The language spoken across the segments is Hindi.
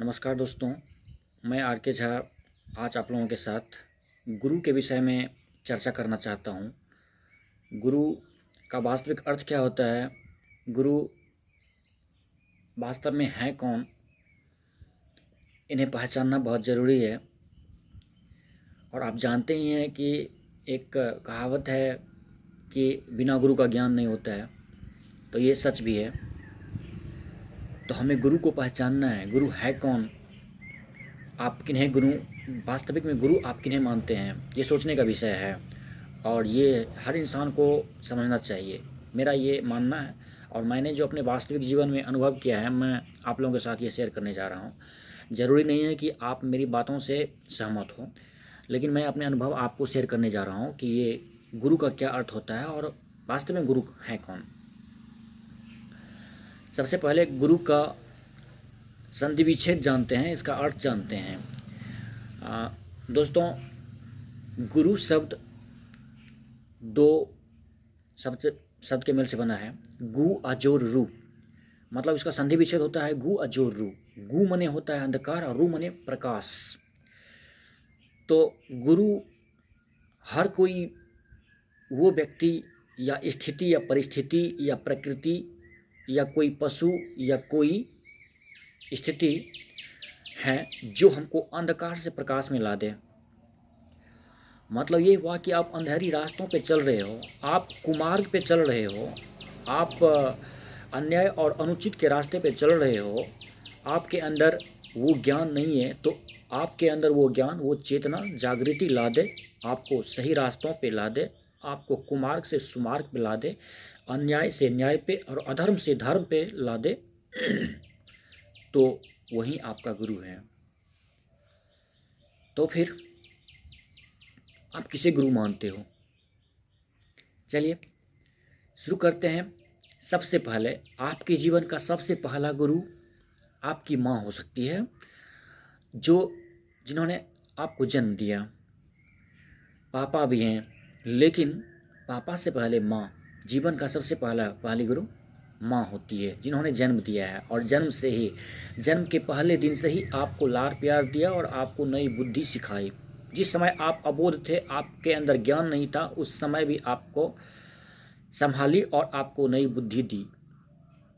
नमस्कार दोस्तों, मैं आर के झा आज आप लोगों के साथ गुरु के विषय में चर्चा करना चाहता हूँ। गुरु का वास्तविक अर्थ क्या होता है, गुरु वास्तव में है कौन, इन्हें पहचानना बहुत ज़रूरी है। और आप जानते ही हैं कि एक कहावत है कि बिना गुरु का ज्ञान नहीं होता है, तो ये सच भी है। तो हमें गुरु को पहचानना है, गुरु है कौन, आप किन्हें गुरु, वास्तविक में गुरु आप किन्हें मानते हैं, ये सोचने का विषय है। और ये हर इंसान को समझना चाहिए, मेरा ये मानना है। और मैंने जो अपने वास्तविक जीवन में अनुभव किया है, मैं आप लोगों के साथ ये शेयर करने जा रहा हूँ। ज़रूरी नहीं है कि आप मेरी बातों से सहमत हो, लेकिन मैं अपने अनुभव आपको शेयर करने जा रहा हूँ कि ये गुरु का क्या अर्थ होता है और वास्तव में गुरु है कौन। सबसे पहले गुरु का संधि विच्छेद जानते हैं, इसका अर्थ जानते हैं। दोस्तों, गुरु शब्द दो शब्द के मेल से बना है, गु अजोर रू। मतलब इसका संधि विच्छेद होता है गु अजोर रू। गु मने होता है अंधकार और रू मने प्रकाश। तो गुरु हर कोई वो व्यक्ति या स्थिति या परिस्थिति या प्रकृति या कोई पशु या कोई स्थिति है जो हमको अंधकार से प्रकाश में ला दे। मतलब ये हुआ कि आप अंधेरी रास्तों पे चल रहे हो, आप कुमार्ग पे चल रहे हो, आप अन्याय और अनुचित के रास्ते पे चल रहे हो, आपके अंदर वो ज्ञान नहीं है, तो आपके अंदर वो ज्ञान, वो चेतना जागृति ला दे, आपको सही रास्तों पे ला दे, आपको कुमार्ग से सुमार्ग पे ला दे, अन्याय से न्याय पे और अधर्म से धर्म पे ला दे, तो वही आपका गुरु है। तो फिर आप किसे गुरु मानते हो? चलिए शुरू करते हैं। सबसे पहले आपके जीवन का सबसे पहला गुरु आपकी माँ हो सकती है, जिन्होंने आपको जन्म दिया। पापा भी हैं, लेकिन पापा से पहले माँ, जीवन का सबसे पहली गुरु माँ होती है, जिन्होंने जन्म दिया है। और जन्म के पहले दिन से ही आपको लाड़ प्यार दिया और आपको नई बुद्धि सिखाई। जिस समय आप अबोध थे, आपके अंदर ज्ञान नहीं था, उस समय भी आपको संभाली और आपको नई बुद्धि दी।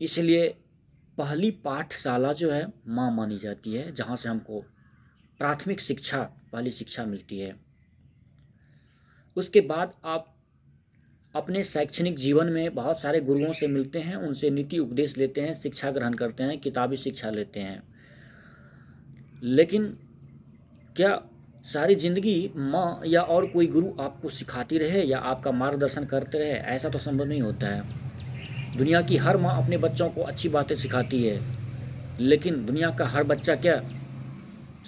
इसलिए पहली पाठशाला जो है माँ मानी जाती है, जहाँ से हमको प्राथमिक शिक्षा, पहली शिक्षा मिलती है। उसके बाद आप अपने शैक्षणिक जीवन में बहुत सारे गुरुओं से मिलते हैं, उनसे नीति उपदेश लेते हैं, शिक्षा ग्रहण करते हैं, किताबी शिक्षा लेते हैं। लेकिन क्या सारी ज़िंदगी माँ या और कोई गुरु आपको सिखाती रहे या आपका मार्गदर्शन करते रहे? ऐसा तो संभव नहीं होता है। दुनिया की हर माँ अपने बच्चों को अच्छी बातें सिखाती है, लेकिन दुनिया का हर बच्चा क्या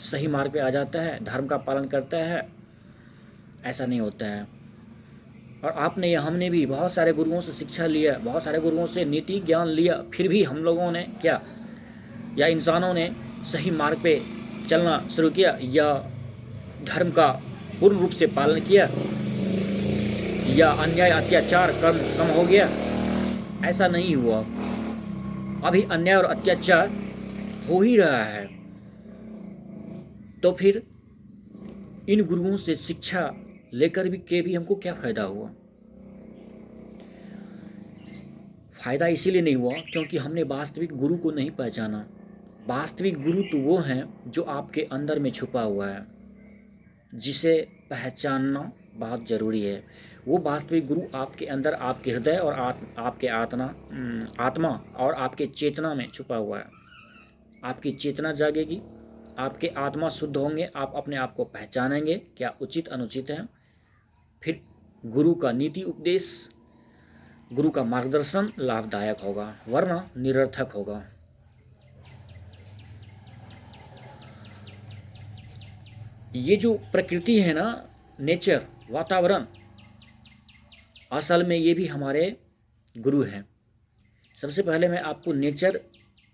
सही मार्ग पे आ जाता है, धर्म का पालन करता है? ऐसा नहीं होता है। और आपने या हमने भी बहुत सारे गुरुओं से शिक्षा लिया, बहुत सारे गुरुओं से नीति ज्ञान लिया, फिर भी हम लोगों ने क्या, या इंसानों ने सही मार्ग पे चलना शुरू किया या धर्म का पूर्ण रूप से पालन किया या अन्याय अत्याचार कम हो गया? ऐसा नहीं हुआ। अभी अन्याय और अत्याचार हो ही रहा है। तो फिर इन गुरुओं से शिक्षा लेकर भी हमको क्या फ़ायदा हुआ? फ़ायदा इसीलिए नहीं हुआ क्योंकि हमने वास्तविक गुरु को नहीं पहचाना। वास्तविक गुरु तो वो हैं जो आपके अंदर में छुपा हुआ है, जिसे पहचानना बहुत ज़रूरी है। वो वास्तविक गुरु आपके अंदर, आपके हृदय और आपके आत्मा और आपके चेतना में छुपा हुआ है। आपकी चेतना जागेगी, आपके आत्मा शुद्ध होंगे, आप अपने आप को पहचानेंगे क्या उचित अनुचित है। फिर गुरु का नीति उपदेश, गुरु का मार्गदर्शन लाभदायक होगा, वरना निरर्थक होगा। ये जो प्रकृति है ना, नेचर, वातावरण, असल में ये भी हमारे गुरु हैं। सबसे पहले मैं आपको नेचर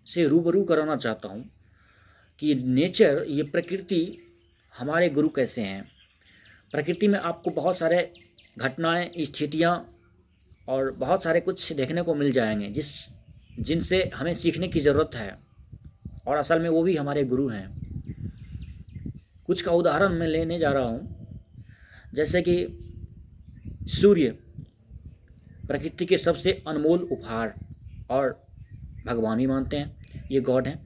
से रूबरू कराना चाहता हूँ कि नेचर, ये प्रकृति हमारे गुरु कैसे हैं। प्रकृति में आपको बहुत सारे घटनाएं, स्थितियाँ और बहुत सारे कुछ देखने को मिल जाएंगे जिनसे हमें सीखने की ज़रूरत है। और असल में वो भी हमारे गुरु हैं। कुछ का उदाहरण मैं लेने जा रहा हूँ, जैसे कि सूर्य प्रकृति के सबसे अनमोल उपहार, और भगवान भी मानते हैं, ये गॉड हैं।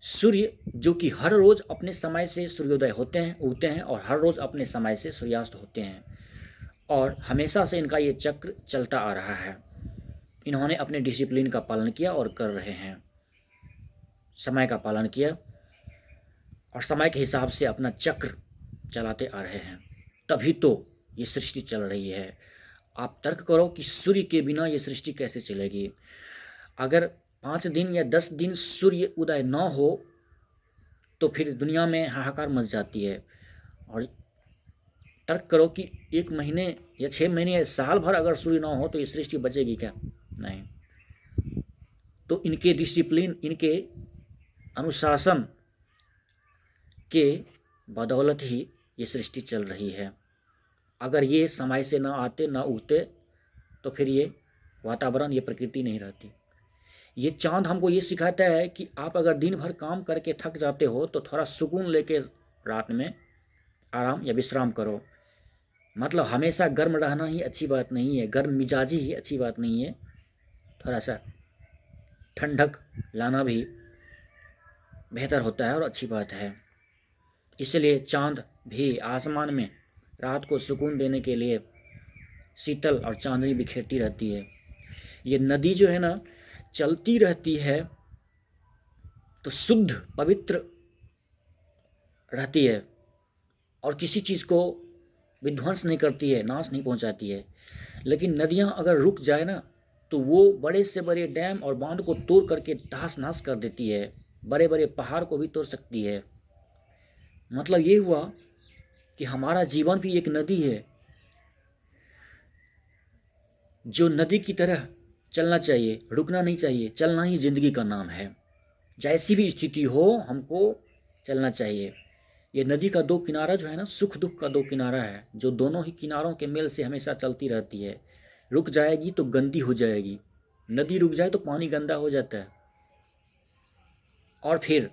सूर्य जो कि हर रोज़ अपने समय से सूर्योदय होते हैं, उगते हैं, और हर रोज़ अपने समय से सूर्यास्त होते हैं, और हमेशा से इनका ये चक्र चलता आ रहा है। इन्होंने अपने डिसिप्लिन का पालन किया और कर रहे हैं, समय का पालन किया और समय के हिसाब से अपना चक्र चलाते आ रहे हैं, तभी तो ये सृष्टि चल रही है। आप तर्क करो कि सूर्य के बिना ये सृष्टि कैसे चलेगी। अगर 5 दिन या 10 दिन सूर्य उदय न हो तो फिर दुनिया में हाहाकार मच जाती है। और तर्क करो कि 1 महीने या 6 महीने या साल भर अगर सूर्य न हो तो ये सृष्टि बचेगी क्या? नहीं। तो इनके डिसिप्लिन, इनके अनुशासन के बदौलत ही ये सृष्टि चल रही है। अगर ये समय से ना आते, ना उगते, तो फिर ये वातावरण, ये प्रकृति नहीं रहती। ये चांद हमको ये सिखाता है कि आप अगर दिन भर काम करके थक जाते हो तो थोड़ा सुकून लेके रात में आराम या विश्राम करो। मतलब हमेशा गर्म रहना ही अच्छी बात नहीं है, गर्म मिजाजी ही अच्छी बात नहीं है, थोड़ा सा ठंडक लाना भी बेहतर होता है और अच्छी बात है। इसलिए चांद भी आसमान में रात को सुकून देने के लिए शीतल और चांदनी बिखेरती रहती है। ये नदी जो है ना, चलती रहती है तो शुद्ध पवित्र रहती है और किसी चीज़ को विध्वंस नहीं करती है, नाश नहीं पहुंचाती है। लेकिन नदियां अगर रुक जाए ना तो वो बड़े से बड़े डैम और बांध को तोड़ करके तहस नहस कर देती है, बड़े बड़े पहाड़ को भी तोड़ सकती है। मतलब ये हुआ कि हमारा जीवन भी एक नदी है, जो नदी की तरह चलना चाहिए, रुकना नहीं चाहिए। चलना ही जिंदगी का नाम है। जैसी भी स्थिति हो हमको चलना चाहिए। ये नदी का 2 किनारा जो है ना, सुख दुख का 2 किनारा है, जो दोनों ही किनारों के मेल से हमेशा चलती रहती है। रुक जाएगी तो गंदी हो जाएगी, नदी रुक जाए तो पानी गंदा हो जाता है और फिर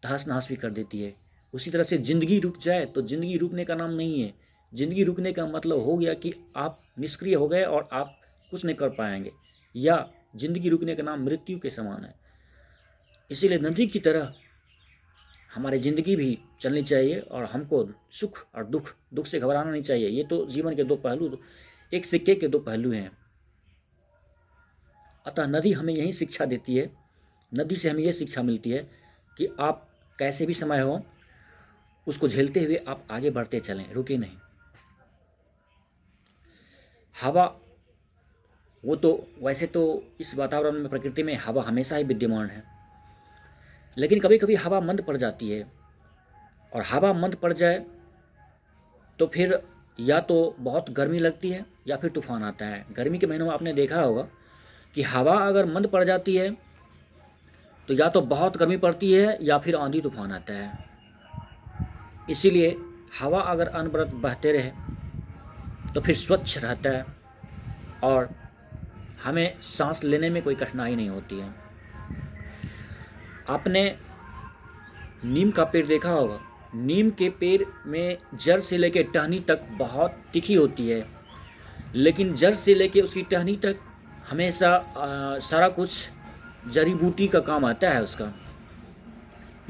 तहस नहस भी कर देती है। उसी तरह से ज़िंदगी रुक जाए तो ज़िंदगी रुकने का नाम नहीं है। ज़िंदगी रुकने का मतलब हो गया कि आप निष्क्रिय हो गए और आप कुछ नहीं कर पाएंगे, या ज़िंदगी रुकने का नाम मृत्यु के समान है। इसीलिए नदी की तरह हमारी ज़िंदगी भी चलनी चाहिए और हमको सुख और दुख से घबराना नहीं चाहिए। ये तो जीवन के 2 पहलू, एक सिक्के के 2 पहलू हैं। अतः नदी हमें यही शिक्षा देती है, नदी से हमें ये शिक्षा मिलती है कि आप कैसे भी समय हो उसको झेलते हुए आप आगे बढ़ते चलें, रुके नहीं। हवा, वो तो वैसे तो इस वातावरण में, प्रकृति में हवा हमेशा ही विद्यमान है, लेकिन कभी कभी हवा मंद पड़ जाती है। और हवा मंद पड़ जाए तो फिर या तो बहुत गर्मी लगती है या फिर तूफान आता है। गर्मी के महीनों में आपने देखा होगा कि हवा अगर मंद पड़ जाती है तो या तो बहुत गर्मी पड़ती है या फिर आंधी तूफान आता है। इसीलिए हवा अगर अनवरत बहते रहे तो फिर स्वच्छ रहता है और हमें सांस लेने में कोई कठिनाई नहीं होती है। आपने नीम का पेड़ देखा होगा, नीम के पेड़ में जड़ से लेकर टहनी तक बहुत तीखी होती है, लेकिन जड़ से लेकर उसकी टहनी तक हमेशा सारा कुछ जड़ी बूटी का काम आता है उसका।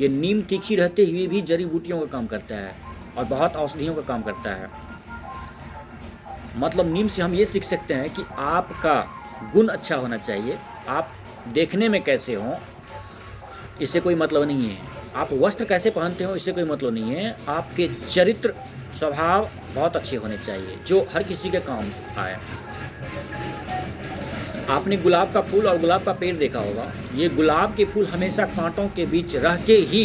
ये नीम तीखी रहते हुए भी जड़ी बूटियों का काम करता है और बहुत औषधियों का काम करता है। मतलब नीम से हम ये सीख सकते हैं कि आपका गुण अच्छा होना चाहिए। आप देखने में कैसे हों इससे कोई मतलब नहीं है, आप वस्त्र कैसे पहनते हो इससे कोई मतलब नहीं है। आपके चरित्र स्वभाव बहुत अच्छे होने चाहिए जो हर किसी के काम आए। आपने गुलाब का फूल और गुलाब का पेड़ देखा होगा। ये गुलाब के फूल हमेशा कांटों के बीच रह के ही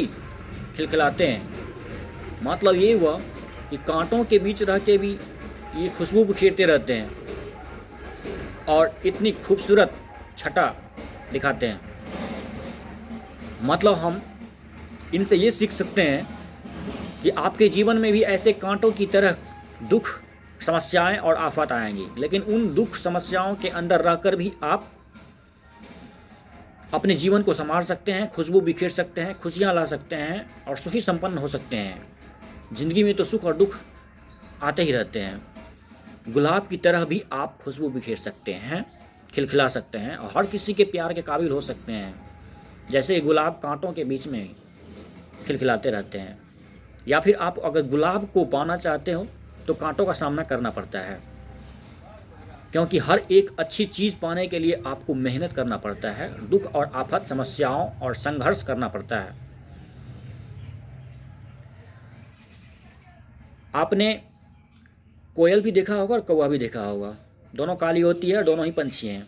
खिलखिलाते हैं। मतलब ये हुआ कि कांटों के बीच रह के भी ये खुशबू बिखेरते रहते हैं और इतनी खूबसूरत छटा दिखाते हैं। मतलब हम इनसे ये सीख सकते हैं कि आपके जीवन में भी ऐसे कांटों की तरह दुख, समस्याएं और आफत आएंगी, लेकिन उन दुख समस्याओं के अंदर रहकर भी आप अपने जीवन को संवार सकते हैं, खुशबू बिखेर सकते हैं, खुशियाँ ला सकते हैं और सुखी संपन्न हो सकते हैं। ज़िंदगी में तो सुख और दुख आते ही रहते हैं। गुलाब की तरह भी आप खुशबू बिखेर सकते हैं, खिलखिला सकते हैं और हर किसी के प्यार के काबिल हो सकते हैं। जैसे गुलाब कांटों के बीच में खिलखिलाते रहते हैं। या फिर आप अगर गुलाब को पाना चाहते हो तो कांटों का सामना करना पड़ता है, क्योंकि हर एक अच्छी चीज़ पाने के लिए आपको मेहनत करना पड़ता है, दुख और आफत, समस्याओं और संघर्ष करना पड़ता है। आपने कोयल भी देखा होगा और कौवा भी देखा होगा, दोनों काली होती है और दोनों ही पंछी हैं।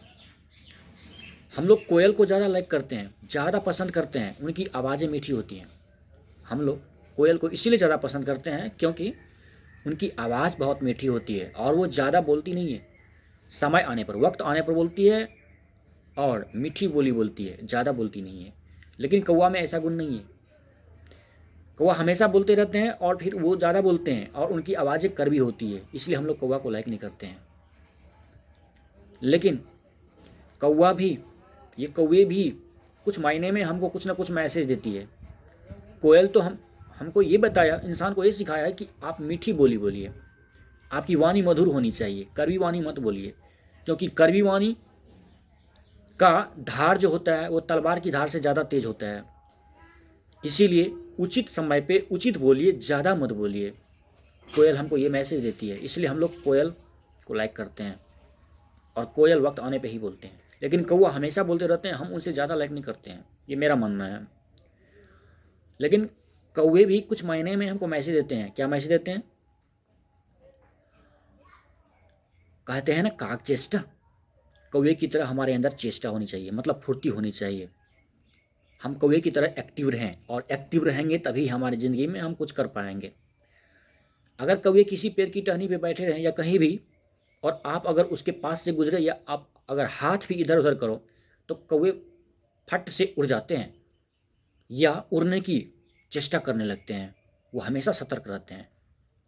हम लोग कोयल को ज़्यादा लाइक करते हैं, ज़्यादा पसंद करते हैं, उनकी आवाज़ें मीठी होती हैं। हम लोग कोयल को इसीलिए ज़्यादा पसंद करते हैं क्योंकि उनकी आवाज़ बहुत मीठी होती है और वो ज़्यादा बोलती नहीं है। समय आने पर, वक्त आने पर बोलती है और मीठी बोली बोलती है, ज़्यादा बोलती नहीं है। लेकिन कौवा में ऐसा गुण नहीं है। कौवा हमेशा बोलते रहते हैं और फिर वो ज़्यादा बोलते हैं और उनकी आवाज़ें कड़वी होती है, इसलिए हम लोग कौवा को लाइक नहीं करते हैं। लेकिन कौवा भी, ये कौवे भी कुछ मायने में हमको कुछ ना कुछ मैसेज देती है। कोयल तो हमको ये बताया, इंसान को ये सिखाया है कि आप मीठी बोली बोलिए, आपकी वाणी मधुर होनी चाहिए, कड़वी वाणी मत बोलिए, क्योंकि कड़वी वाणी का धार जो होता है वो तलवार की धार से ज़्यादा तेज होता है। इसीलिए उचित समय पे उचित बोलिए, ज़्यादा मत बोलिए। कोयल हमको ये मैसेज देती है, इसलिए हम लोग कोयल को लाइक करते हैं और कोयल वक्त आने पे ही बोलते हैं। लेकिन कौवा हमेशा बोलते रहते हैं, हम उनसे ज़्यादा लाइक नहीं करते हैं, ये मेरा मानना है। लेकिन कौवे भी कुछ मायने में हमको मैसेज देते हैं। क्या मैसेज देते हैं? कहते हैं ना, काक चेष्टा। कौवे की तरह हमारे अंदर चेष्टा होनी चाहिए, मतलब फुर्ती होनी चाहिए। हम कौवे की तरह एक्टिव रहें, और एक्टिव रहेंगे तभी हमारी ज़िंदगी में हम कुछ कर पाएंगे। अगर कौवे किसी पेड़ की टहनी पे बैठे रहें या कहीं भी, और आप अगर उसके पास से गुजरे या आप अगर हाथ भी इधर उधर करो तो कौवे फट से उड़ जाते हैं या उड़ने की चेष्टा करने लगते हैं। वो हमेशा सतर्क रहते हैं।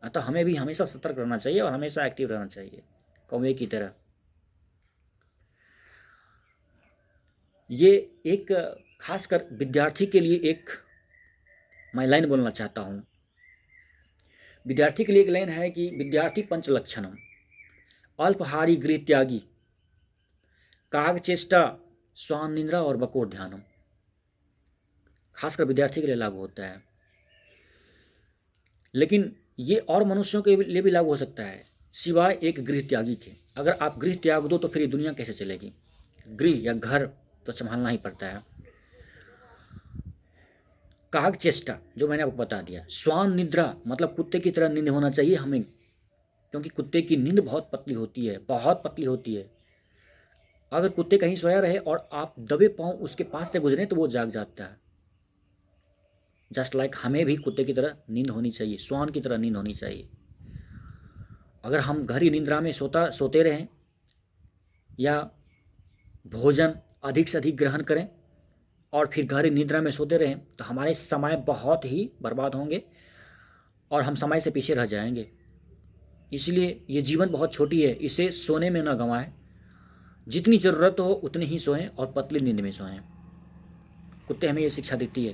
अतः हमें भी हमेशा सतर्क रहना चाहिए और हमेशा एक्टिव रहना चाहिए कौवे की तरह। ये एक खासकर विद्यार्थी के लिए एक मैं लाइन बोलना चाहता हूँ। विद्यार्थी के लिए एक लाइन है कि विद्यार्थी पंच लक्षणम, अल्पहारी गृह त्यागी, काग चेष्टा, स्वान निद्रा और बकोर ध्यानम। खासकर विद्यार्थी के लिए लागू होता है, लेकिन ये और मनुष्यों के लिए भी लागू हो सकता है, सिवाय एक गृह त्यागी के। अगर आप गृह त्याग दो तो फिर ये दुनिया कैसे चलेगी? गृह या घर तो संभालना ही पड़ता है। काग चेष्टा जो मैंने आपको बता दिया, स्वान निद्रा मतलब कुत्ते की तरह नींद होना चाहिए हमें, क्योंकि कुत्ते की नींद बहुत पतली होती है, बहुत पतली होती है। अगर कुत्ते कहीं सोया रहे और आप दबे पांव उसके पास से गुजरे तो वो जाग जाता है। जस्ट लाइक हमें भी कुत्ते की तरह नींद होनी चाहिए, स्वान की तरह नींद होनी चाहिए। अगर हम गहरी निद्रा में सोते रहें या भोजन अधिक से अधिक ग्रहण करें और फिर गहरी निद्रा में सोते रहें तो हमारे समय बहुत ही बर्बाद होंगे और हम समय से पीछे रह जाएंगे। इसलिए ये जीवन बहुत छोटी है, इसे सोने में न गंवाएं। जितनी ज़रूरत हो उतनी ही सोएं और पतली नींद में सोएं। कुत्ते हमें ये शिक्षा देती है।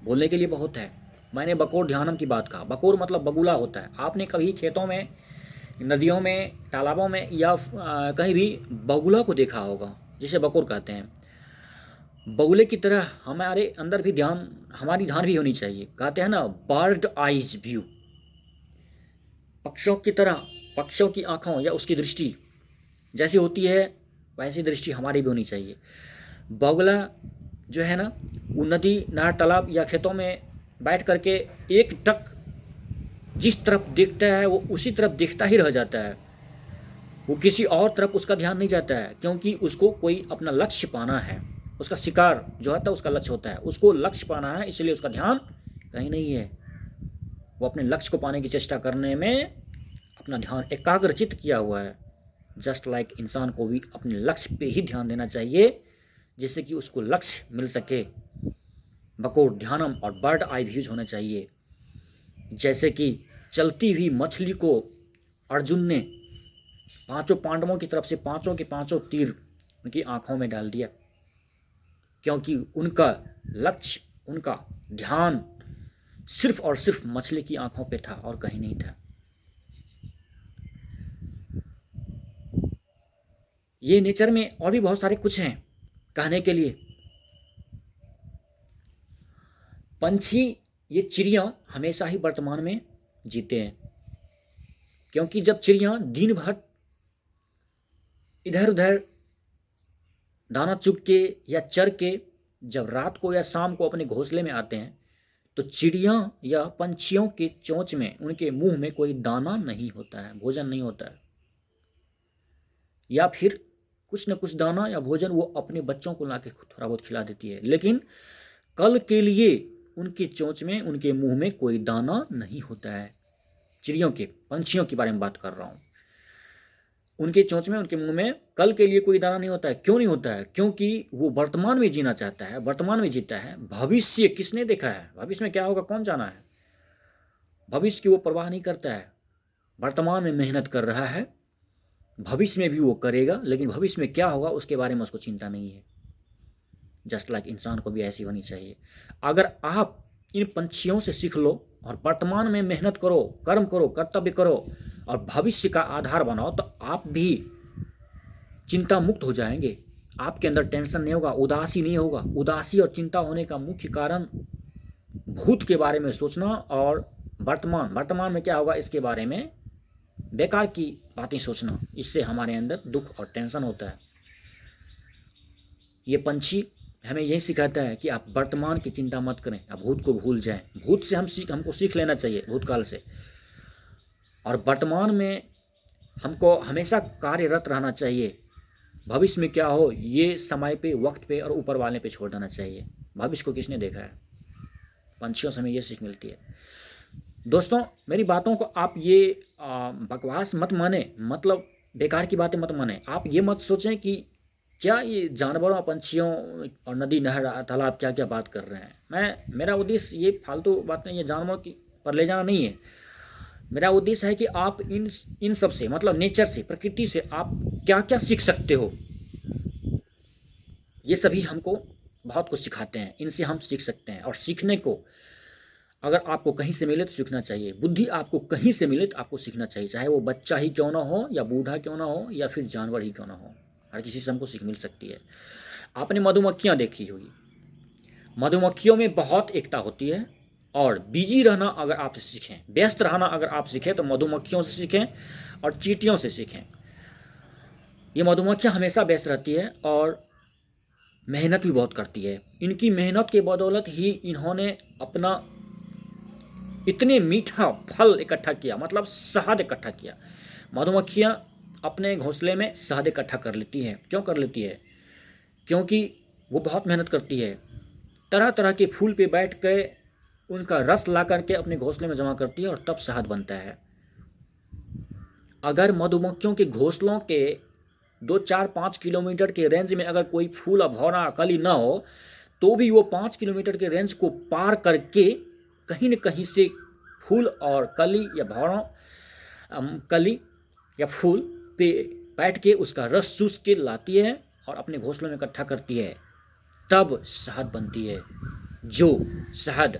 बोलने के लिए बहुत है। मैंने बकोर ध्यानम की बात कहा। बकोर मतलब बगुला होता है। आपने कभी खेतों में, नदियों में, तालाबों में या कहीं भी बगुला को देखा होगा, जिसे बकोर कहते हैं। बगुले की तरह हमारे अंदर भी हमारी ध्यान भी होनी चाहिए। कहते हैं ना, बर्ड आइज व्यू, पक्षियों की तरह, पक्षियों की आँखों या उसकी दृष्टि जैसी होती है वैसी दृष्टि हमारी भी होनी चाहिए। बगुला जो है ना, वो नदी, नहर, तालाब या खेतों में बैठ करके एक टक जिस तरफ देखता है वो उसी तरफ देखता ही रह जाता है। वो किसी और तरफ उसका ध्यान नहीं जाता है, क्योंकि उसको कोई अपना लक्ष्य पाना है। उसका शिकार जो होता है उसका लक्ष्य होता है, उसको लक्ष्य पाना है, इसलिए उसका ध्यान कहीं नहीं है। वो अपने लक्ष्य को पाने की चेष्टा करने में अपना ध्यान एकाग्रचित किया हुआ है। जस्ट लाइक इंसान को भी अपने लक्ष्य पे ही ध्यान देना चाहिए, जिससे कि उसको लक्ष्य मिल सके। बकोर ध्यानम और बर्ड आई व्यूज होना चाहिए। जैसे कि चलती हुई मछली को अर्जुन ने पांचों पांडवों की तरफ से पांचों के पांचों तीर उनकी आँखों में डाल दिया, क्योंकि उनका लक्ष्य, उनका ध्यान सिर्फ और सिर्फ मछली की आँखों पे था और कहीं नहीं था। ये नेचर में और भी बहुत सारे कुछ हैं कहने के लिए। पंछी, ये चिड़िया हमेशा ही वर्तमान में जीते हैं, क्योंकि जब चिड़िया दिन भर इधर उधर दाना चुग के या चर के जब रात को या शाम को अपने घोंसले में आते हैं, तो चिड़िया या पंछियों के चोंच में, उनके मुंह में कोई दाना नहीं होता है, भोजन नहीं होता है, या फिर कुछ न कुछ दाना या भोजन वो अपने बच्चों को ला के थोड़ा बहुत खिला देती है, लेकिन कल के लिए उनके चोंच में, उनके मुंह में कोई दाना नहीं होता है। चिड़ियों के, पंछियों के बारे में बात कर रहा हूँ। उनके चोंच में, उनके मुंह में कल के लिए कोई दाना नहीं होता है। क्यों नहीं होता है? क्योंकि वो वर्तमान में जीना चाहता है, वर्तमान में जीता है। भविष्य किसने देखा है? भविष्य में क्या होगा कौन जाना है? भविष्य की वो परवाह नहीं करता है। वर्तमान में मेहनत कर रहा है, भविष्य में भी वो करेगा, लेकिन भविष्य में क्या होगा उसके बारे में उसको चिंता नहीं है। जस्ट लाइक इंसान को भी ऐसी होनी चाहिए। अगर आप इन पंछियों से सीख लो और वर्तमान में मेहनत करो, कर्म करो, कर्तव्य करो और भविष्य का आधार बनाओ, तो आप भी चिंता मुक्त हो जाएंगे। आपके अंदर टेंशन नहीं होगा, उदासी नहीं होगा। उदासी और चिंता होने का मुख्य कारण भूत के बारे में सोचना और वर्तमान में क्या होगा इसके बारे में बेकार की बातें सोचना। इससे हमारे अंदर दुख और टेंशन होता है। ये पंछी हमें यही सिखाता है कि आप वर्तमान की चिंता मत करें, आप भूत को भूल जाएं। भूत से हमको सीख लेना चाहिए, भूतकाल से। और वर्तमान में हमको हमेशा कार्यरत रहना चाहिए। भविष्य में क्या हो ये समय पे, वक्त पे और ऊपर वाले पे छोड़ देना चाहिए। भविष्य को किसने देखा है? पंछियों से हमें ये सीख मिलती है। दोस्तों, मेरी बातों को आप ये बकवास मत माने, मतलब बेकार की बातें मत माने। आप ये मत सोचें कि क्या ये जानवरों, पंछियों और नदी, नहर, तालाब क्या क्या बात कर रहे हैं। मेरा उद्देश्य ये फालतू बातें, ये जानवरों की पर ले जाना नहीं है। मेरा उद्देश्य है कि आप इन सब से, मतलब नेचर से, प्रकृति से आप क्या क्या सीख सकते हो। ये सभी हमको बहुत कुछ सिखाते हैं, इनसे हम सीख सकते हैं। और सीखने को अगर आपको कहीं से मिले तो सीखना चाहिए। बुद्धि आपको कहीं से मिले तो आपको सीखना चाहिए, चाहे वो बच्चा ही क्यों ना हो, या बूढ़ा क्यों ना हो, या फिर जानवर ही क्यों ना हो। हर किसी से हमको सीख मिल सकती है। आपने मधुमक्खियाँ देखी होगी, मधुमक्खियों में बहुत एकता होती है। और बिजी रहना अगर आप सीखें, व्यस्त रहना अगर आप सीखें, तो मधुमक्खियों से सीखें और चींटियों से सीखें। ये मधुमक्खियाँ हमेशा व्यस्त रहती है और मेहनत भी बहुत करती है। इनकी मेहनत के बदौलत ही इन्होंने अपना इतने मीठा फल इकट्ठा किया, मतलब शहद इकट्ठा किया। मधुमक्खियाँ अपने घोंसले में शहद इकट्ठा कर लेती हैं। क्यों कर लेती है? क्योंकि वो बहुत मेहनत करती है। तरह तरह के फूल पे बैठ के उनका रस ला करके अपने घोंसले में जमा करती है और तब शहद बनता है। अगर मधुमक्खियों के घोंसलों के 2, 4, 5 किलोमीटर के रेंज में अगर कोई फूल, भौरा, कली ना हो, तो भी वो 5 किलोमीटर के रेंज को पार करके कहीं न कहीं से फूल और कली या भौरों, कली या फूल पे बैठ के उसका रस चूस के लाती है और अपने घोंसलों में इकट्ठा करती है। तब शहद बनती है, जो शहद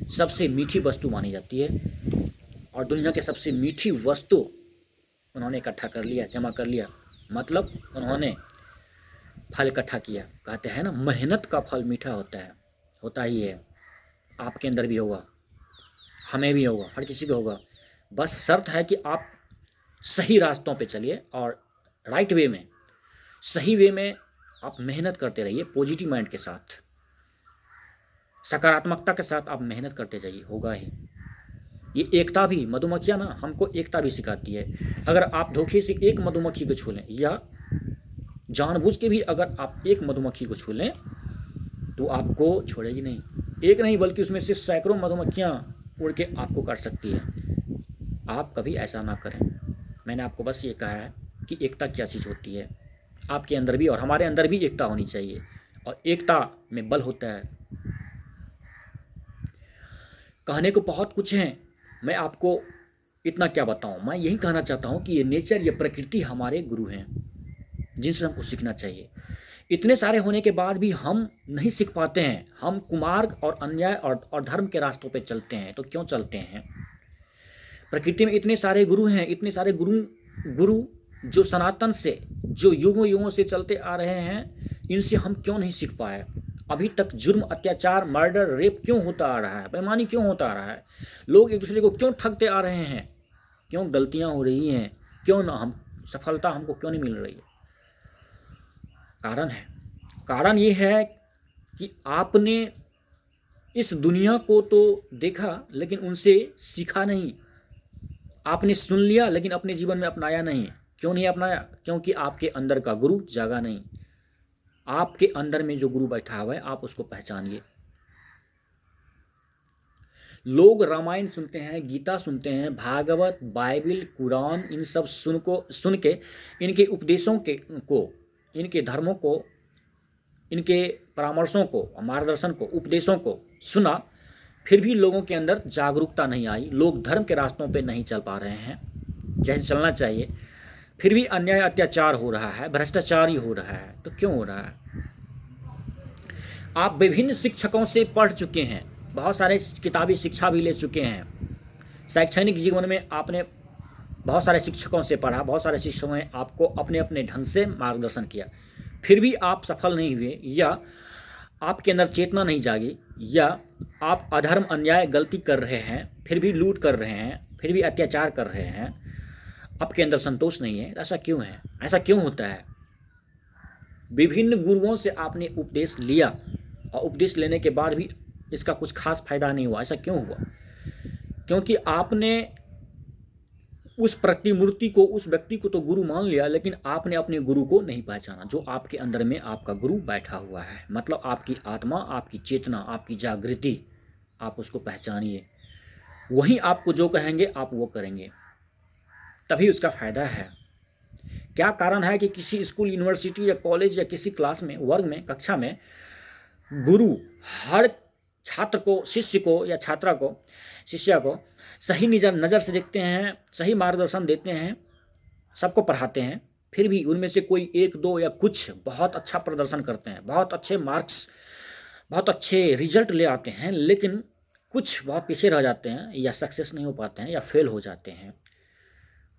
सबसे मीठी वस्तु मानी जाती है। और दुनिया के सबसे मीठी वस्तु उन्होंने इकट्ठा कर लिया, जमा कर लिया, मतलब उन्होंने फल इकट्ठा किया। कहते हैं ना, मेहनत का फल मीठा होता है। होता ही है, आपके अंदर भी होगा, हमें भी होगा, हर किसी को होगा। बस शर्त है कि आप सही रास्तों पे चलिए और राइट वे में, सही वे में आप मेहनत करते रहिए। पॉजिटिव माइंड के साथ, सकारात्मकता के साथ आप मेहनत करते जाइए, होगा ही। ये एकता भी, मधुमक्खियाँ ना हमको एकता भी सिखाती है। अगर आप धोखे से एक मधुमक्खी को छू लें, या जानबूझ के भी अगर आप एक मधुमक्खी को छू लें, तो आपको छोड़ेगी नहीं। एक नहीं बल्कि उसमें से सैकड़ों मधुमक्खियाँ उड़ के आपको काट सकती है। आप कभी ऐसा ना करें। मैंने आपको बस ये कहा है कि एकता क्या चीज़ होती है। आपके अंदर भी और हमारे अंदर भी एकता होनी चाहिए, और एकता में बल होता है। कहने को बहुत कुछ है, मैं आपको इतना क्या बताऊं। मैं यही कहना चाहता हूं कि ये नेचर, ये प्रकृति हमारे गुरु हैं। जिनसे हमको सीखना चाहिए। इतने सारे होने के बाद भी हम नहीं सीख पाते हैं, हम कुमार्ग और अन्याय और धर्म के रास्तों पे चलते हैं। तो क्यों चलते हैं? प्रकृति में इतने सारे गुरु हैं, इतने सारे गुरु जो सनातन से, जो युगों युगों से चलते आ रहे हैं, इनसे हम क्यों नहीं सीख पाए? अभी तक जुर्म, अत्याचार, मर्डर, रेप क्यों होता आ रहा है? बेईमानी क्यों होता आ रहा है? लोग एक दूसरे को क्यों ठगते आ रहे हैं? क्यों गलतियां हो रही हैं? क्यों ना हम सफलता हमको क्यों नहीं मिल रही है? कारण है, कारण ये है कि आपने इस दुनिया को तो देखा लेकिन उनसे सीखा नहीं। आपने सुन लिया लेकिन अपने जीवन में अपनाया नहीं। क्यों नहीं अपनाया? क्योंकि आपके अंदर का गुरु जागा नहीं। आपके अंदर में जो गुरु बैठा हुआ है, आप उसको पहचानिए। लोग रामायण सुनते हैं, गीता सुनते हैं, भागवत, बाइबिल, कुरान, इन सब सुन के इनके उपदेशों को, इनके धर्मों को, इनके परामर्शों को, मार्गदर्शन को, उपदेशों को सुना, फिर भी लोगों के अंदर जागरूकता नहीं आई। लोग धर्म के रास्तों पे नहीं चल पा रहे हैं जैसे चलना चाहिए। फिर भी अन्याय, अत्याचार हो रहा है, भ्रष्टाचार ही हो रहा है। तो क्यों हो रहा है? आप विभिन्न शिक्षकों से पढ़ चुके हैं, बहुत सारे किताबी शिक्षा भी ले चुके हैं। शैक्षणिक जीवन में आपने बहुत सारे शिक्षकों से पढ़ा, बहुत सारे शिक्षकों ने आपको अपने अपने ढंग से मार्गदर्शन किया, फिर भी आप सफल नहीं हुए, या आपके अंदर चेतना नहीं जागी, या आप अधर्म, अन्याय, गलती कर रहे हैं, फिर भी लूट कर रहे हैं, फिर भी अत्याचार कर रहे हैं, आपके अंदर संतोष नहीं है। ऐसा क्यों है? ऐसा क्यों होता है? विभिन्न गुरुओं से आपने उपदेश लिया और उपदेश लेने के बाद भी इसका कुछ खास फायदा नहीं हुआ। ऐसा क्यों हुआ? क्योंकि आपने उस प्रतिमूर्ति को, उस व्यक्ति को तो गुरु मान लिया, लेकिन आपने अपने गुरु को नहीं पहचाना, जो आपके अंदर में आपका गुरु बैठा हुआ है। मतलब आपकी आत्मा, आपकी चेतना, आपकी जागृति, आप उसको पहचानिए। वही आपको जो कहेंगे आप वो करेंगे, तभी उसका फायदा है। क्या कारण है कि किसी स्कूल, यूनिवर्सिटी या कॉलेज या किसी क्लास में, वर्ग में, कक्षा में गुरु हर छात्र को, शिष्य को या छात्रा को, शिष्या को सही नज़र से देखते हैं, सही मार्गदर्शन देते हैं, सबको पढ़ाते हैं, फिर भी उनमें से कोई एक दो या कुछ बहुत अच्छा प्रदर्शन करते हैं, बहुत अच्छे मार्क्स, बहुत अच्छे रिजल्ट ले आते हैं, लेकिन कुछ बहुत पीछे रह जाते हैं, या सक्सेस नहीं हो पाते हैं, या फेल हो जाते हैं।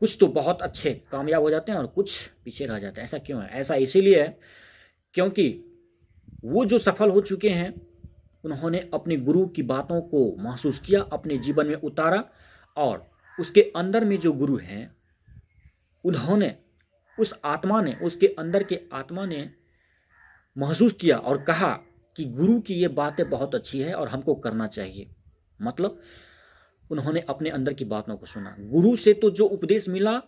कुछ तो बहुत अच्छे कामयाब हो जाते हैं और कुछ पीछे रह जाते हैं। ऐसा क्यों है? ऐसा इसीलिए है क्योंकि वो जो सफल हो चुके हैं, उन्होंने अपने गुरु की बातों को महसूस किया, अपने जीवन में उतारा, और उसके अंदर में जो गुरु हैं, उन्होंने, उस आत्मा ने, उसके अंदर के आत्मा ने महसूस किया और कहा कि गुरु की ये बातें बहुत अच्छी है और हमको करना चाहिए। मतलब उन्होंने अपने अंदर की बातों को सुना, गुरु से तो जो उपदेश मिला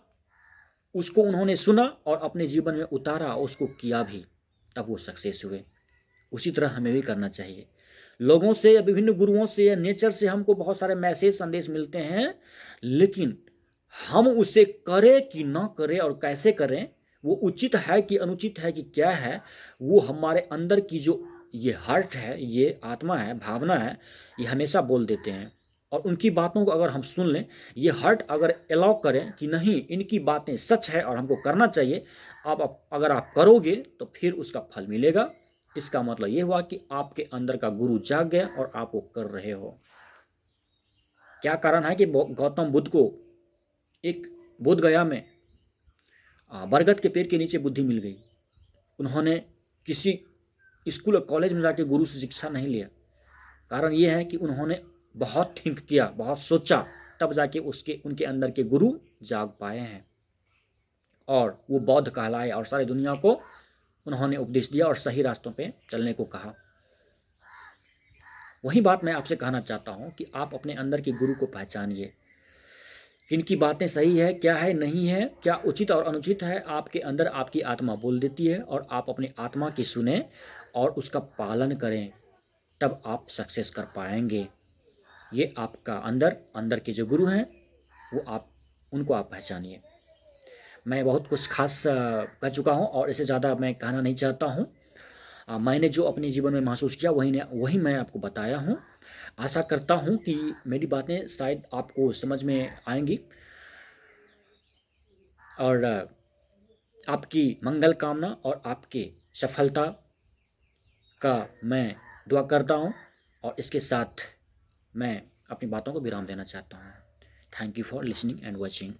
उसको उन्होंने सुना और अपने जीवन में उतारा, उसको किया भी, तब वो सक्सेस हुए। उसी तरह हमें भी करना चाहिए। लोगों से या विभिन्न गुरुओं से या नेचर से हमको बहुत सारे मैसेज, संदेश मिलते हैं, लेकिन हम उसे करें कि ना करें और कैसे करें, वो उचित है कि अनुचित है कि क्या है, वो हमारे अंदर की जो ये हार्ट है, ये आत्मा है, भावना है, ये हमेशा बोल देते हैं। और उनकी बातों को अगर हम सुन लें, ये हार्ट अगर अलाउ करें कि नहीं, इनकी बातें सच है और हमको करना चाहिए, अगर आप करोगे तो फिर उसका फल मिलेगा। इसका मतलब ये हुआ कि आपके अंदर का गुरु जाग गया और आप वो कर रहे हो। क्या कारण है कि गौतम बुद्ध को एक बोध गया में बरगद के पेड़ के नीचे बुद्धि मिल गई। उन्होंने किसी स्कूल और कॉलेज में जाके गुरु से शिक्षा नहीं लिया। कारण ये है कि उन्होंने बहुत थिंक किया, बहुत सोचा, तब जाके उनके अंदर के गुरु जाग पाए हैं और वो बौद्ध कहलाए और सारी दुनिया को उन्होंने उपदेश दिया और सही रास्तों पे चलने को कहा। वही बात मैं आपसे कहना चाहता हूँ कि आप अपने अंदर के गुरु को पहचानिए, किनकी बातें सही है, क्या है, नहीं है, क्या उचित और अनुचित है। आपके अंदर आपकी आत्मा बोल देती है और आप अपनी आत्मा की सुने और उसका पालन करें, तब आप सक्सेस कर पाएंगे। ये आपका अंदर के जो गुरु हैं, वो उनको आप पहचानिए। मैं बहुत कुछ खास कह चुका हूँ और इससे ज़्यादा मैं कहना नहीं चाहता हूँ। मैंने जो अपने जीवन में महसूस किया वही मैं आपको बताया हूँ। आशा करता हूँ कि मेरी बातें शायद आपको समझ में आएंगी और आपकी मंगल कामना और आपके सफलता का मैं दुआ करता हूँ और इसके साथ मैं अपनी बातों को विराम देना चाहता हूँ। Thank you for listening and watching.